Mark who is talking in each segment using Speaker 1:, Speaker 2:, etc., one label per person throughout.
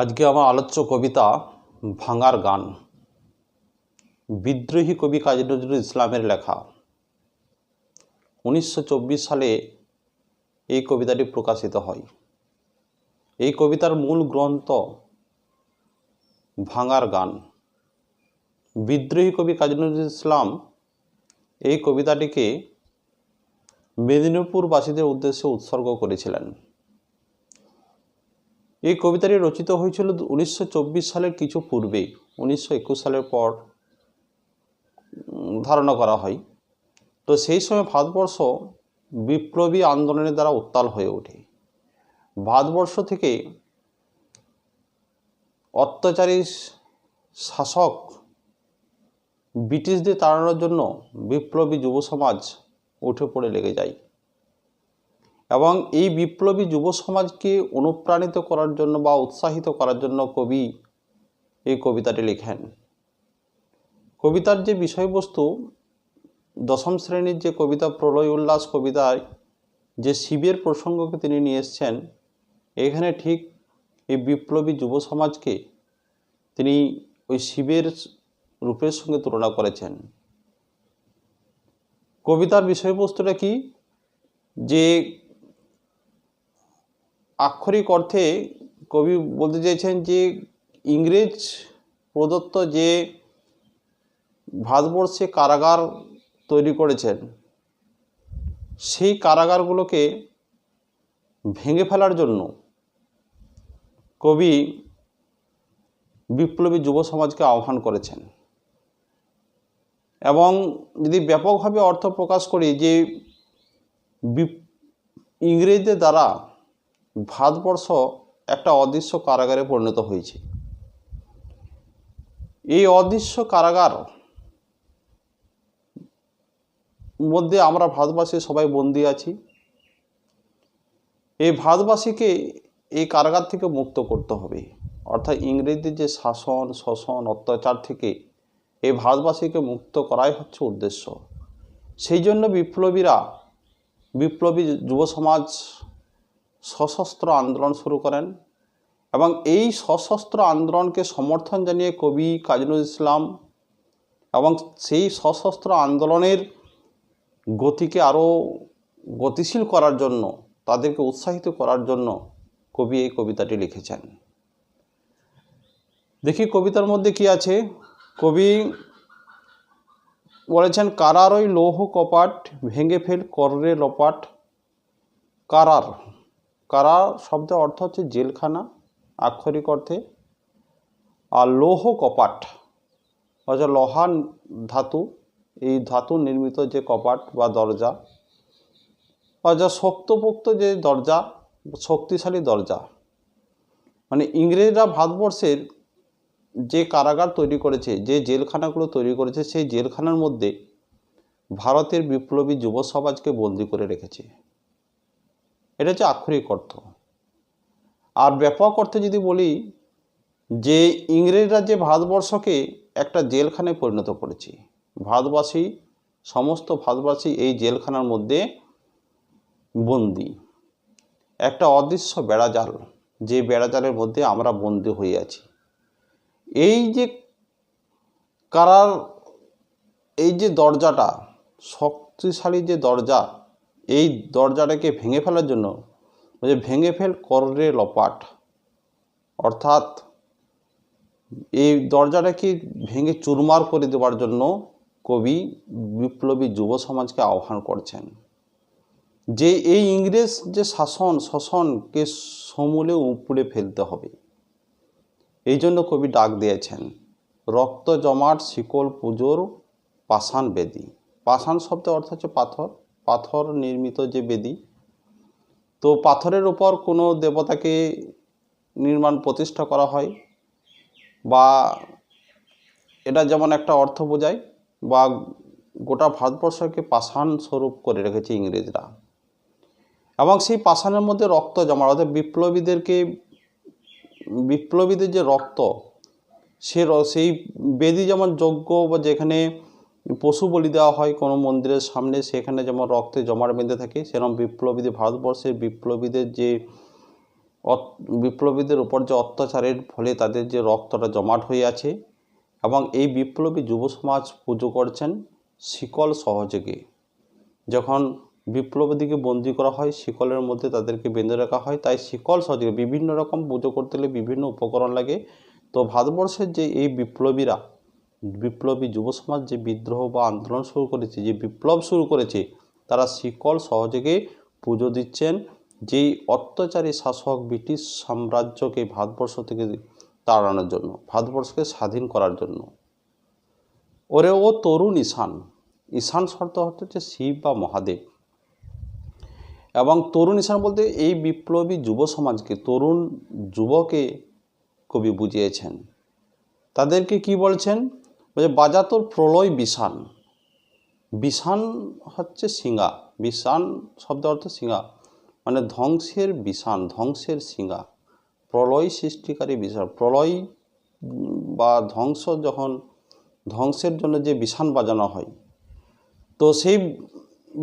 Speaker 1: আজকে আমার আলোচ্য কবিতা ভাঙার গান। বিদ্রোহী কবি কাজী নজরুল ইসলামের লেখা। 1924 সালে এই কবিতাটি প্রকাশিত হয়। এই কবিতার মূল গ্রন্থ ভাঙার গান। বিদ্রোহী কবি কাজী নজরুল ইসলাম এই কবিতাটিকে মেদিনীপুরবাসীদের উদ্দেশ্যে উৎসর্গ করেছিলেন। এই কবিতাটি রচিত হয়েছিল 1924 সালের কিছু পূর্বে। 1921 সালের পর ধারণা করা হয়। তো সেই সময় ভারতবর্ষ বিপ্লবী আন্দোলনের দ্বারা উত্তাল হয়ে ওঠে। ভারতবর্ষ থেকে অত্যাচারী শাসক ব্রিটিশদের তাড়ানোর জন্য বিপ্লবী যুব সমাজ উঠে পড়ে লেগে যায় এবং এই বিপ্লবী যুব সমাজকে অনুপ্রাণিত করার জন্য বা উৎসাহিত করার জন্য কবি এই কবিতাটি লেখেন। কবিতার যে বিষয়বস্তু, দশম শ্রেণীর যে কবিতা প্রলয় উল্লাস কবিতায় যে শিবের প্রসঙ্গকে তিনি নিয়ে এসছেন, এখানে ঠিক এই বিপ্লবী যুব সমাজকে তিনি ওই শিবের রূপের সঙ্গে তুলনা করেছেন। কবিতার বিষয়বস্তুটা কি, যে আক্ষরিক অর্থে কবি বলতে চাইছেন যে ইংরেজ প্রদত্ত যে ভারতবর্ষে কারাগার তৈরি করেছেন, সেই কারাগারগুলোকে ভেঙে ফেলার জন্য কবি বিপ্লবী যুব সমাজকে আহ্বান করেছেন। এবং যদি ব্যাপকভাবে অর্থ প্রকাশ করি, যে ইংরেজদের দ্বারা ভারতবর্ষ একটা অদৃশ্য কারাগারে পরিণত হয়েছে। এই অদৃশ্য কারাগার মধ্যে আমরা ভারতবাসী সবাই বন্দী আছি। এই ভারতবাসীকে এই কারাগার থেকে মুক্ত করতে হবে, অর্থাৎ ইংরেজদের যে শাসন শোষণ অত্যাচার থেকে এই ভারতবাসীকে মুক্ত করাই হচ্ছে উদ্দেশ্য। সেই জন্য বিপ্লবী যুব সমাজ সশস্ত্র আন্দোলন শুরু করেন এবং এই সশস্ত্র আন্দোলনকে সমর্থন জানিয়ে কবি কাজী নজরুল ইসলাম এবং সেই সশস্ত্র আন্দোলনের গতিকে আরও গতিশীল করার জন্য, তাদেরকে উৎসাহিত করার জন্য কবি এই কবিতাটি লিখেছেন। দেখি কবিতার মধ্যে কি আছে। কবি বলেছেন, কারার ওই লৌহ কপাট ভেঙে ফেল কররে লপাট। কারার শব্দের অর্থ হচ্ছে জেলখানা আক্ষরিক অর্থে, আর লৌহ কপাট অর্থাৎ লোহার ধাতু, এই ধাতু নির্মিত যে কপাট বা দরজা, অর্থাৎ শক্তপোক্ত যে দরজা, শক্তিশালী দরজা। মানে ইংরেজরা ভারতবর্ষের যে কারাগার তৈরি করেছে, যে জেলখানাগুলো তৈরি করেছে, সেই জেলখানার মধ্যে ভারতের বিপ্লবী যুব সমাজকে বন্দি করে রেখেছে। এটা হচ্ছে আক্ষরিক অর্থ। আর ব্যাপক অর্থে যদি বলি, যে ইংরেজরা যে ভারতবর্ষকে একটা জেলখানায় পরিণত করেছে, সমস্ত ভারতবাসী এই জেলখানার মধ্যে বন্দি। একটা অদৃশ্য বেড়াজাল, যে বেড়াজালের মধ্যে আমরা বন্দি হয়ে আছি। এই যে কারার, এই যে দরজাটা, শক্তিশালী যে দরজা, এই দরজাটাকে ভেঙে ফেলার জন্য ভেঙে ফেল কররে লপাট, অর্থাৎ এই দরজাটাকে ভেঙে চুরমার করে দেওয়ার জন্য কবি বিপ্লবী যুব সমাজকে আহ্বান করছেন। যে এই ইংরেজ যে শোষণকে সমূলে উপড়ে ফেলতে হবে। এই জন্য কবি ডাক দিয়েছেন, রক্ত জমাট শিকল পুজোর পাষাণ বেদি। পাষাণ শব্দের অর্থ হচ্ছে পাথর নির্মিত যে বেদি। তো পাথরের উপর কোনো দেবতাকে প্রতিষ্ঠা করা হয়, বা এটা যেমন একটা অর্থ বোঝায়, বা গোটা ভারতবর্ষকে পাষাণ স্বরূপ করে রেখেছে ইংরেজরা। এবং সেই পাষাণের মধ্যে রক্ত জমা, অর্থাৎ বিপ্লবীদের যে রক্ত, সেই বেদি যেমন যজ্ঞ বা যেখানে পশু বলি দেওয়া হয় কোনো মন্দিরের সামনে, সেখানে যেমন রক্তে জমাট বেঁধে থাকে, সেরকম ভারতবর্ষের বিপ্লবীদের যে বিপ্লবীদের উপর যে অত্যাচারের ফলে তাদের যে রক্তটা জমাট হয়ে আছে, এবং এই বিপ্লবী যুব সমাজ পুজো করছেন শিকল সহযোগে। যখন বিপ্লবীদেরকে বন্দি করা হয়, শিকলের মধ্যে তাদেরকে বেঁধে রাখা হয়, তাই শিকল সহযোগে বিভিন্ন রকম পুজো করতে গেলে বিভিন্ন উপকরণ লাগে। তো ভারতবর্ষের যে এই বিপ্লবীরা, বিপ্লবী যুব সমাজ যে বিদ্রোহ বা আন্দোলন শুরু করেছে, যে বিপ্লব শুরু করেছে, তারা শিকল সহযোগে পুজো দিচ্ছেন যেই অত্যাচারী শাসক ব্রিটিশ সাম্রাজ্যকে ভারতবর্ষ থেকে তাড়ানোর জন্য, ভারতবর্ষকে স্বাধীন করার জন্য। ওরে ও তরুণ ঈশান, ঈশান শব্দ হচ্ছে শিব বা মহাদেব, এবং তরুণ ঈশান বলতে এই বিপ্লবী যুব সমাজকে, তরুণ যুবকে কবি বুঝিয়েছেন। তাদেরকে কি বলছেন, বলছে বাজা তোর প্রলয় বিষান। বিষান হচ্ছে সিঙ্গা, বিষান শব্দ অর্থ সিঙ্গা, মানে ধ্বংসের বিষান, ধ্বংসের সিঙ্গা, প্রলয় সৃষ্টিকারী বিষান। প্রলয় বা ধ্বংস, যখন ধ্বংসের জন্য যে বিষান বাজানো হয়, তো সেই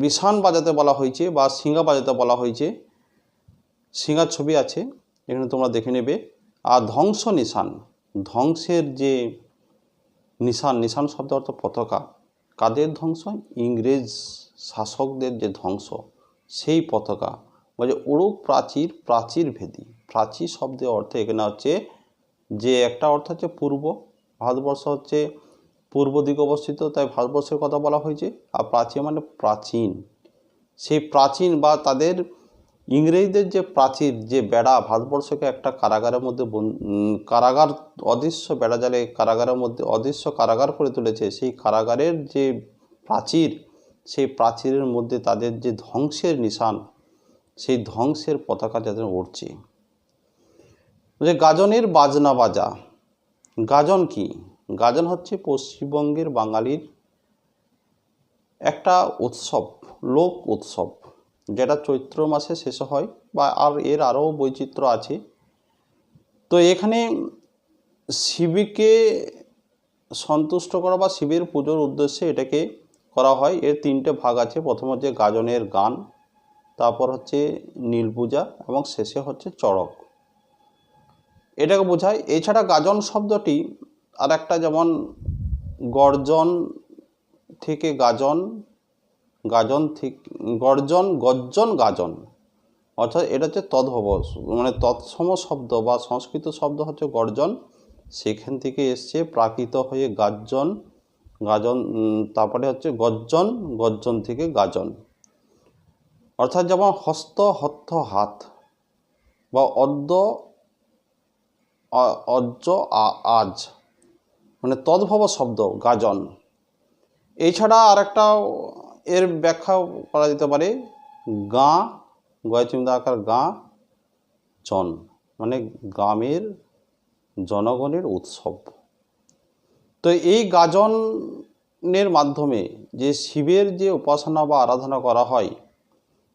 Speaker 1: বিষান বাজাতে বলা হয়েছে বা সিঙ্গা বাজাতে বলা হয়েছে। সিঙ্গার ছবি আছে, এখানে তোমরা দেখে নেবে। আর ধ্বংস নিশান, ধ্বংসের যে নিশান, নিশান শব্দ অর্থ পতাকা। কাদের ধ্বংস? ইংরেজ শাসকদের যে ধ্বংস, সেই পতাকা। বলছে উড়ুক প্রাচীর, প্রাচীর ভেদি। প্রাচীর শব্দের অর্থ এখানে হচ্ছে যে একটা অর্থ হচ্ছে পূর্ব, ভারতবর্ষ হচ্ছে পূর্ব দিকে অবস্থিত, তাই ভারতবর্ষের কথা বলা হয়েছে। আর প্রাচীন মানে প্রাচীন, সেই প্রাচীন বা তাদের ইংরেজদের যে প্রাচীর, যে বেড়া, ভারতবর্ষকে একটা কারাগারের মধ্যে কারাগার, অদৃশ্য বেড়াজালে কারাগারের মধ্যে অদৃশ্য কারাগার করে তুলেছে। সেই কারাগারের যে প্রাচীর, সেই প্রাচীরের মধ্যে তাদের যে ধ্বংসের নিশান, সেই ধ্বংসের পতাকা যাদের উড়ছে। যে গাজনের বাজনা বাজা। গাজন কি? গাজন হচ্ছে পশ্চিমবঙ্গের বাঙালির একটা উৎসব, লোক উৎসব, যেটা চৈত্র মাসে শেষ হয়, বা এর আরও বৈচিত্র্য আছে। তো এখানে শিবকে সন্তুষ্ট করা বা শিবের পুজোর উদ্দেশ্যে এটাকে করা হয়। এর তিনটে ভাগ আছে। প্রথম হচ্ছে গাজনের গান, তারপর হচ্ছে নীল পূজা, এবং শেষে হচ্ছে চড়ক, এটাকে বোঝায়। এছাড়া গাজন শব্দটি আর একটা, যেমন গর্জন থেকে গাজন, গাজন থেকে গর্জন, গর্জন, গাজন, অর্থাৎ এটা হচ্ছে তদ্ভব, মানে তৎসম শব্দ বা সংস্কৃত শব্দ হচ্ছে গর্জন, সেখান থেকে এসছে প্রাকৃত হয়ে গাজন, গাজন, তারপরে হচ্ছে গর্জন, গর্জন থেকে গাজন। অর্থাৎ যেমন হস্ত, হত্থ, হাত, বা অদ্য, অজ্জ, আজ, মানে তদ্ভব শব্দ গাজন। এছাড়া আরেকটা এর ব্যাখ্যা করা যেতে পারে গাঁ, গয়চিমদা আকার গাঁ, জন, মানে গ্রামের জনগণের উৎসব। তো এই গাজনের মাধ্যমে যে শিবের যে উপাসনা বা আরাধনা করা হয়,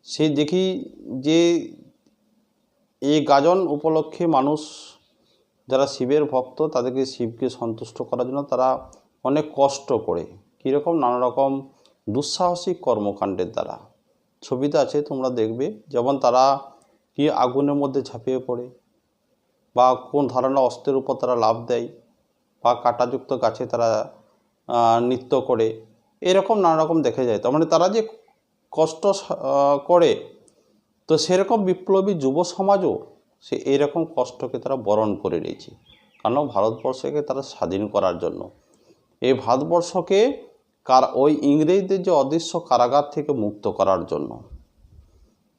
Speaker 1: সেই দেখি যে এই গাজন উপলক্ষে মানুষ যারা শিবের ভক্ত, তাদেরকে শিবকে সন্তুষ্ট করার জন্য তারা অনেক কষ্ট করে, কীরকম, নানা রকম দুঃসাহসিক কর্মকাণ্ডের দ্বারা। ছবিতে আছে, তোমরা দেখবে, যেমন তারা কি আগুনের মধ্যে ঝাঁপিয়ে পড়ে, বা কোন ধারালো অস্ত্রের উপর তারা লাফ দেয়, বা কাঁটাযুক্ত গাছে তারা নৃত্য করে, এরকম নানা রকম দেখা যায়। তার মানে তারা যে কষ্ট করে, তো সেরকম বিপ্লবী যুব সমাজও সে এইরকম কষ্টকে তারা বরণ করে নিয়েছে, কারণ ভারতবর্ষকে তারা স্বাধীন করার জন্য, এই ভারতবর্ষকে ওই ইংরেজদের যে অদৃশ্য কারাগার থেকে মুক্ত করার জন্য।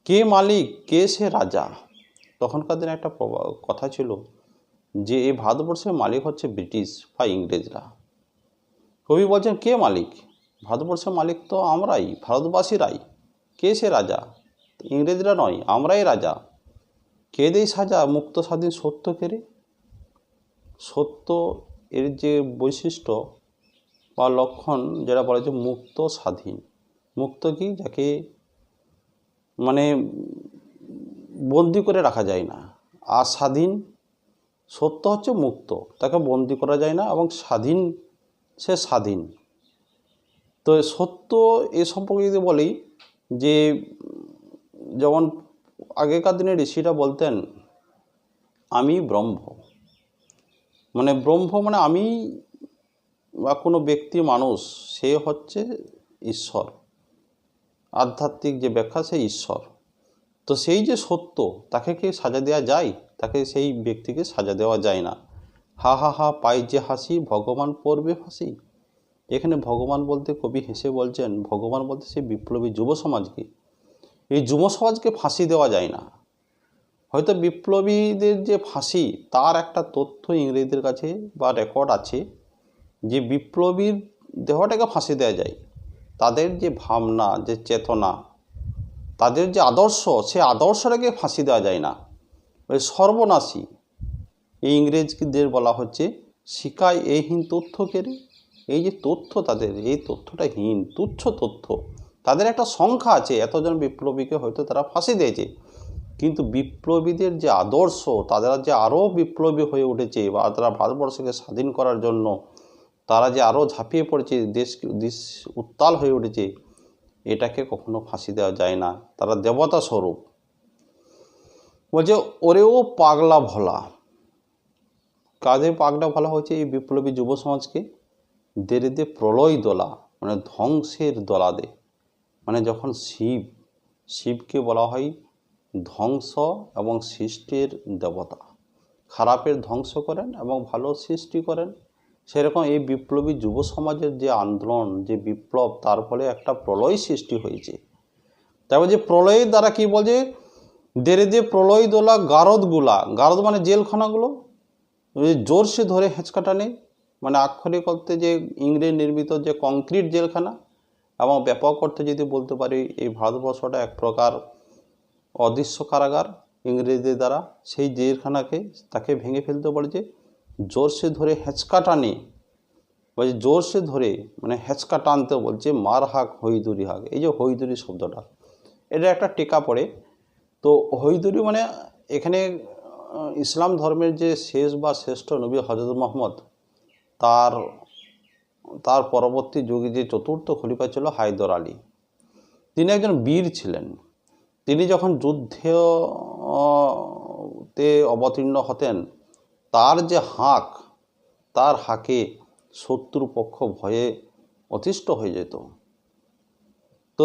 Speaker 1: কে মালিক, কে সে রাজা? তখনকার দিনে একটা কথা ছিল যে এই ভারতবর্ষের মালিক হচ্ছে ব্রিটিশ বা ইংরেজরা। কবি বলছেন কে মালিক? ভারতবর্ষের মালিক তো আমরাই, ভারতবাসীরাই। কে সে রাজা? ইংরেজরা নয়, আমরাই রাজা। কে দেই সাজা, মুক্ত স্বাধীন সত্য কেড়ে? সত্য এর যে বৈশিষ্ট্য বা লক্ষণ, যেটা বলা হচ্ছে মুক্ত স্বাধীন। মুক্ত কি? যাকে মানে বন্দি করে রাখা যায় না। আর স্বাধীন, সত্য হচ্ছে মুক্ত, তাকে বন্দি করা যায় না, এবং স্বাধীন, সে স্বাধীন। তো সত্য এ সম্পর্কে যদি বলি, যে যেমন আগেকার দিনে ঋষিরা বলতেন আমি ব্রহ্ম, মানে ব্রহ্ম মানে আমি বা কোনো ব্যক্তি মানুষ, সে হচ্ছে ঈশ্বর, আধ্যাত্মিক যে ব্যাখ্যা সে ঈশ্বর। তো সেই যে সত্য, তাকে কি সাজা দেওয়া যায়? তাকে, সেই ব্যক্তিকে সাজা দেওয়া যায় না। হা হা হা পাই যে হাসি, ভগবান পড়বে ফাঁসি। এখানে ভগবান বলতে কবি হেসে বলছেন, ভগবান বলতে সেই বিপ্লবী যুব সমাজকে, এই যুব সমাজকে ফাঁসি দেওয়া যায় না। হয়তো বিপ্লবীদের যে ফাঁসি, তার একটা তথ্য ইংরেজদের কাছে বা রেকর্ড আছে, যে বিপ্লবীর দেহটাকে ফাঁসি দেওয়া যায়, তাদের যে ভাবনা, যে চেতনা, তাদের যে আদর্শ, সে আদর্শটাকে ফাঁসি দেওয়া যায় না। ওই সর্বনাশী এই ইংরেজদের বলা হচ্ছে শিকায় হীন তথ্য কেড়ে। এই যে তথ্য তাদের, এই তথ্যটা হীন, তুচ্ছ তথ্য। তাদের একটা সংখ্যা আছে, এতজন বিপ্লবীকে হয়তো তারা ফাঁসি দিয়েছে, কিন্তু বিপ্লবীদের যে আদর্শ, তারা যে আরও বিপ্লবী হয়ে উঠেছে, বা তারা ভারতবর্ষকে স্বাধীন করার জন্য তারা যে আরও ঝাঁপিয়ে পড়েছে, দেশ উত্তাল হয়ে উঠেছে, এটাকে কখনো ফাঁসি দেওয়া যায় না। তারা দেবতা স্বরূপ। বলছে ওরেও পাগলা ভোলা। কাজে পাগলা ভোলা হচ্ছে এই বিপ্লবী যুব সমাজকে। দেরে দে প্রলয় দোলা, মানে ধ্বংসের দোলাদে। মানে যখন শিবকে বলা হয় ধ্বংস এবং সৃষ্টির দেবতা, খারাপের ধ্বংস করেন এবং ভালো সৃষ্টি করেন, সেরকম এই বিপ্লবী যুব সমাজের যে আন্দোলন, যে বিপ্লব, তার ফলে একটা প্রলয় সৃষ্টি হয়েছে। তারপর যে প্রলয়ের দ্বারা কি বলছে, দেরে দে প্রলয় দোলা গারদগুলা, গারদ মানে জেলখানাগুলো, জোরসে ধরে হেঁচকা টানে, মানে আক্ষরিক অর্থে যে ইংরেজ নির্মিত যে কংক্রিট জেলখানা, এবং ব্যাপক অর্থে যদি বলতে পারি এই ভারতবর্ষটা এক প্রকার অদৃশ্য কারাগার ইংরেজদের দ্বারা, সেই জেলখানাকে তাকে ভেঙে ফেলতে বলেছে। জোরসে ধরে হেঁচকা টানে, বলছে জোরসে ধরে, মানে হেঁচকা টানতে বলছে, মার হাক হইদুরি হাক। এই যে হইদুরি শব্দটা, এটা একটা টেকা পড়ে। তো হইদুরি মানে এখানে ইসলাম ধর্মের যে শেষ বা শ্রেষ্ঠ নবী হজরত মুহাম্মদ, তার পরবর্তী যুগে যে চতুর্থ খলিফা ছিল হায়দর আলী, তিনি একজন বীর ছিলেন। তিনি যখন যুদ্ধতে অবতীর্ণ হতেন, তার যে হাঁক, তার হাঁকে শত্রুপক্ষ ভয়ে অতিষ্ঠ হয়ে যেত। তো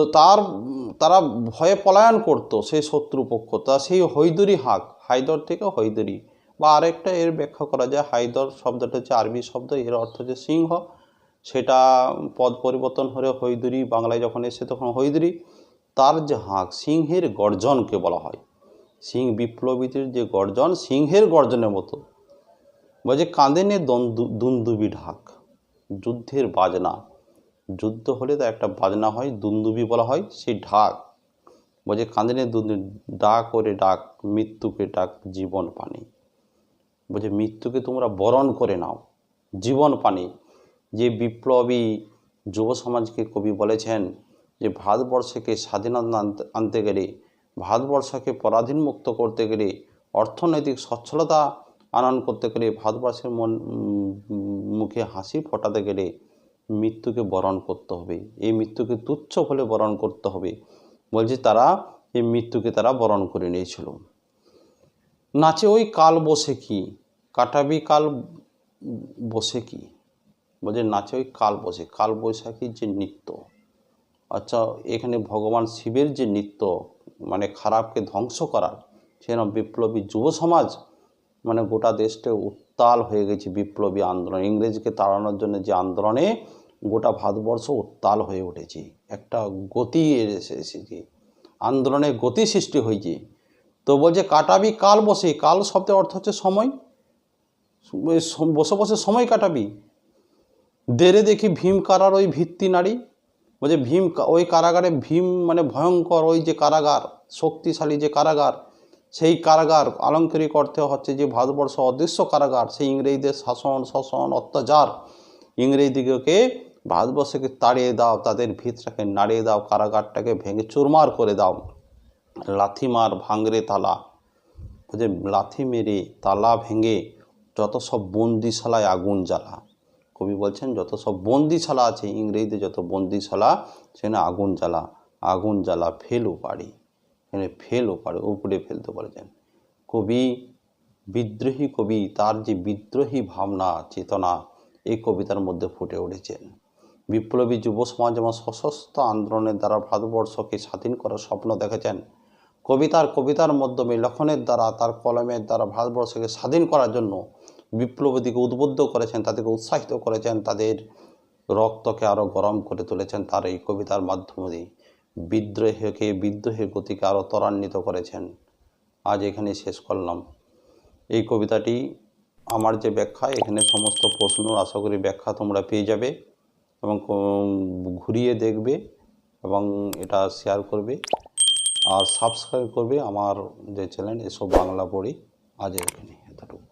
Speaker 1: তারা ভয়ে পলায়ন করত সেই শত্রুপক্ষ। তা সেই হইদুরি হাঁক, হায়দর থেকে হইদুরি, বা আরেকটা এর ব্যাখ্যা করা যায়, হায়দর শব্দটা হচ্ছে আরবি শব্দ, এর অর্থ হচ্ছে সিংহ। সেটা পদ পরিবর্তন হয়ে হইদুরি বাংলায় যখন এসে তখন হইদুরি। তার যে হাঁক, সিংহের গর্জনকে বলা হয়। বিপ্লবীদের যে গর্জন, সিংহের গর্জনের মতো। বলছে কাঁদেনে দুন্দুবি ঢাক, যুদ্ধের বাজনা। যুদ্ধ হলে তার একটা বাজনা হয়, দুন্দুবি বলা হয়, সেই ঢাক। বলছে কাঁদেনে ডাক ওরে ডাক, মৃত্যুকে ডাক জীবন পানি। বলছে মৃত্যুকে তোমরা বরণ করে নাও, জীবন পানি। যে বিপ্লবী যুব সমাজকে কবি বলেছেন যে ভারতবর্ষকে স্বাধীনতা আনতে গেলে, ভারতবর্ষকে পরাধীন মুক্ত করতে গেলে, অর্থনৈতিক সচ্ছলতা আনয়ন করতে গেলে, ভারতবর্ষের মুখে হাসি ফোটাতে গেলে মৃত্যুকে বরণ করতে হবে। এই মৃত্যুকে তুচ্ছ বলে বরণ করতে হবে। বলছে তারা এই মৃত্যুকে তারা বরণ করে নিয়েছিল। নাচে ওই কাল বসে কি, কাটাবি কাল বসে কি। বলছে নাচে ওই কাল বসে, কাল বৈশাখীর যে নৃত্য। আচ্ছা, এখানে ভগবান শিবের যে নৃত্য, মানে খারাপকে ধ্বংস করার, সেরকম বিপ্লবী যুব সমাজ, মানে গোটা দেশটা উত্তাল হয়ে গেছে বিপ্লবী আন্দোলন। ইংরেজকে তাড়ানোর জন্য যে আন্দোলনে গোটা ভারতবর্ষ উত্তাল হয়ে উঠেছে, একটা গতি এসেছে, আন্দোলনের গতি সৃষ্টি হয়েছে। তো বলছে কাটাবি কাল বসে, কাল শব্দের অর্থ হচ্ছে সময়, বসে বসে সময় কাটাবি। দেরে দেখি ভীম কারার ওই ভিত্তি নারী। বলছে ভীম, ওই কারাগারে, ভীম মানে ভয়ঙ্কর ওই যে কারাগার, শক্তিশালী যে কারাগার, সেই কারাগার আলংকারিক অর্থে হচ্ছে যে ভারতবর্ষ অদৃশ্য কারাগার। সেই ইংরেজদের শাসন অত্যাচার, ইংরেজদিগকে ভারতবর্ষকে তাড়িয়ে দাও, তাদের ভিতটাকে নাড়িয়ে দাও, কারাগারটাকে ভেঙে চুরমার করে দাও। লাথি মার ভাঙরে তালা, বলছে লাথি মেরে তালা ভেঙে যত সব বন্দিশালায় আগুন জ্বালা। কবি বলছেন যত সব বন্দিশালা আছে, ইংরেজদের যত বন্দিশালা, সেখানে আগুন জ্বালা, আগুন জ্বালা ফেল উপাড়ি। এখানে ফেল উপাড়ি, উপড়ে ফেলতে বলেছেন। কবি বিদ্রোহী কবি তার যে বিদ্রোহী ভাবনা চেতনা এই কবিতার মধ্যে ফুটে উঠেছেন। বিপ্লবী যুব সমাজ এবং সশস্ত্র আন্দোলনের দ্বারা ভারতবর্ষকে স্বাধীন করার স্বপ্ন দেখেছেন। কবিতার মাধ্যমে লেখনের দ্বারা তার কলমের দ্বারা ভারতবর্ষকে স্বাধীন করার জন্য বিপ্লবীদেরকে উদ্বুদ্ধ করেছেন, তাদেরকে উৎসাহিত করেছেন, তাদের রক্তকে আরও গরম করে তুলেছেন তার এই কবিতার মাধ্যমে। বিদ্রোহের গতিকে আরও ত্বরান্বিত করেছেন। আজ এখানে শেষ করলাম এই কবিতাটি। আমার যে ব্যাখ্যা, এখানে সমস্ত প্রশ্ন আশা করি ব্যাখ্যা তোমরা পেয়ে যাবে এবং ঘুরিয়ে দেখবে এবং এটা শেয়ার করবে আর সাবস্ক্রাইব করবে আমার যে চ্যানেল এসো বাংলা পড়ি। আজ এখানে এতটুকু।